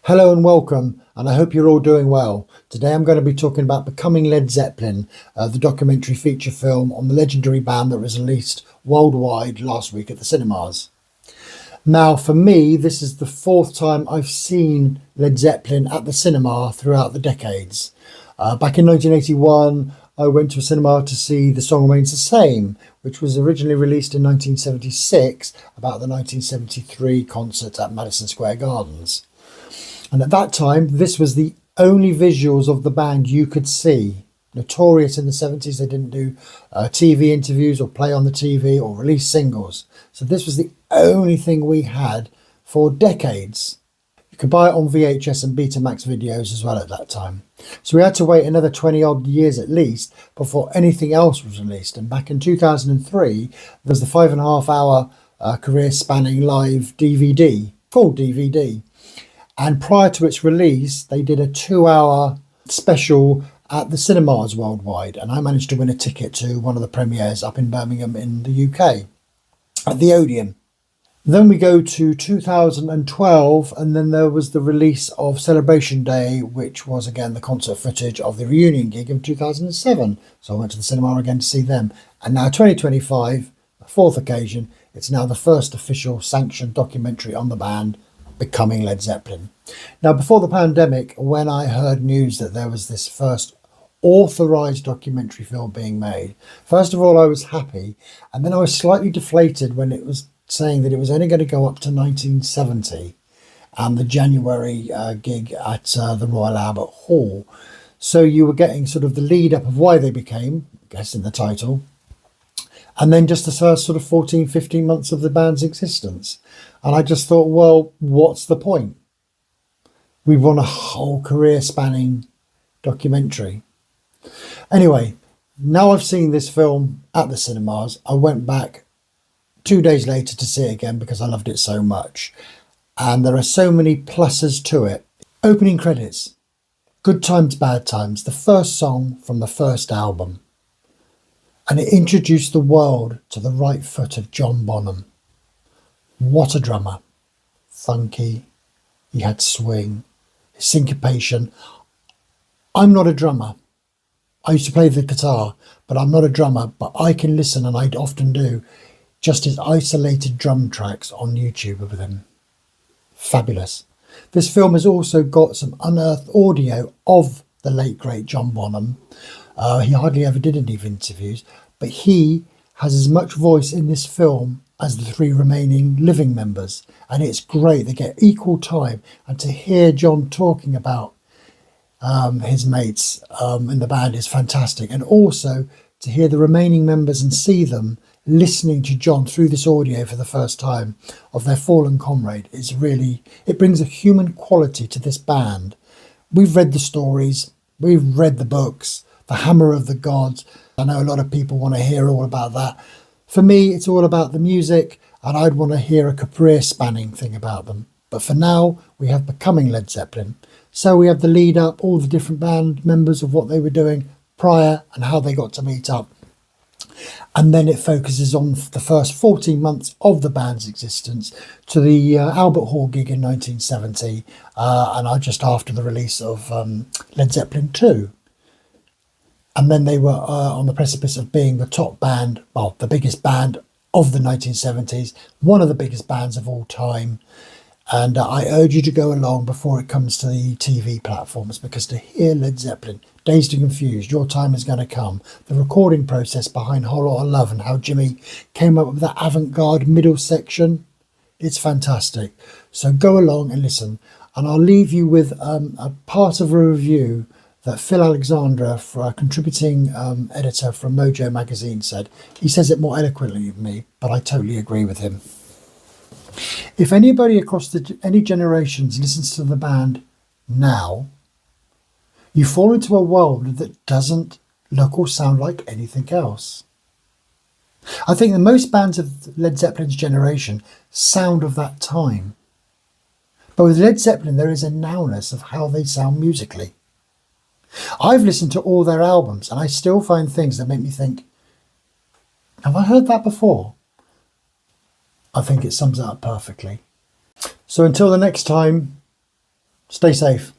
Hello and welcome, and I hope you're all doing well. Today I'm going to be talking about Becoming Led Zeppelin, the documentary feature film on the legendary band that was released worldwide last week at the cinemas. Now, for me, this is the fourth time I've seen Led Zeppelin at the cinema throughout the decades. Back in 1981, I went to a cinema to see The Song Remains the Same, which was originally released in 1976, about the 1973 concert at Madison Square Gardens. And at that time, this was the only visuals of the band you could see. Notorious in the 70s, they didn't do TV interviews or play on the TV or release singles. So this was the only thing we had for decades. You could buy it on VHS and Betamax videos as well at that time. So we had to wait another 20 odd years at least before anything else was released. And back in 2003, there was the 5.5 hour career spanning live DVD, full DVD. And prior to its release, they did a 2-hour special at the cinemas worldwide. And I managed to win a ticket to one of the premieres up in Birmingham in the UK at the Odeon. Then we go to 2012, and then there was the release of Celebration Day, which was again the concert footage of the reunion gig of 2007. So I went to the cinema again to see them. And now 2025, the fourth occasion, it's now the first official sanctioned documentary on the band, Becoming Led Zeppelin. Now, before the pandemic, when I heard news that there was this first authorised documentary film being made, first of all, I was happy. And then I was slightly deflated when it was saying that it was only going to go up to 1970 and the January gig at the Royal Albert Hall. So you were getting sort of the lead up of why they became, I guess in the title, and then just the first sort of 14, 15 months of the band's existence. And I just thought, well, what's the point? We want a whole career spanning documentary. Anyway, now I've seen this film at the cinemas. I went back 2 days later to see it again because I loved it so much. And there are so many pluses to it. Opening credits, Good Times, Bad Times, the first song from the first album. And it introduced the world to the right foot of John Bonham. What a drummer. Funky, he had swing, syncopation. I'm not a drummer. I used to play the guitar, but I'm not a drummer, but I can listen, and I often do, just his isolated drum tracks on YouTube with him. Fabulous. This film has also got some unearthed audio of the late, great John Bonham. He hardly ever did any interviews, but he has as much voice in this film as the three remaining living members. And it's great. They get equal time. And to hear John talking about his mates in the band is fantastic. And also to hear the remaining members and see them listening to John through this audio for the first time of their fallen comrade is really, it brings a human quality to this band. We've read the stories, we've read the books, The Hammer of the Gods. I know a lot of people want to hear all about that. For me, it's all about the music, and I'd want to hear a career-spanning thing about them. But for now, we have Becoming Led Zeppelin. So we have the lead up, all the different band members of what they were doing prior and how they got to meet up. And then it focuses on the first 14 months of the band's existence to the Albert Hall gig in 1970, and just after the release of Led Zeppelin 2. And then they were on the precipice of being the top band, well, the biggest band of the 1970s, one of the biggest bands of all time. And I urge you to go along before it comes to the TV platforms, because to hear Led Zeppelin, Dazed and Confused, Your Time Is Gonna Come, the recording process behind Whole Lotta Love and how Jimmy came up with that avant-garde middle section, it's fantastic. So go along and listen. And I'll leave you with a part of a review that Phil Alexandra, for a contributing editor from Mojo magazine, said. He says it more eloquently than me, but I totally agree with him. If anybody across any generations listens to the band now, you fall into a world that doesn't look or sound like anything else. I think that most bands of Led Zeppelin's generation sound of that time. But with Led Zeppelin, there is a nowness of how they sound musically. I've listened to all their albums and I still find things that make me think, have I heard that before? I think it sums it up perfectly. So until the next time, Stay safe.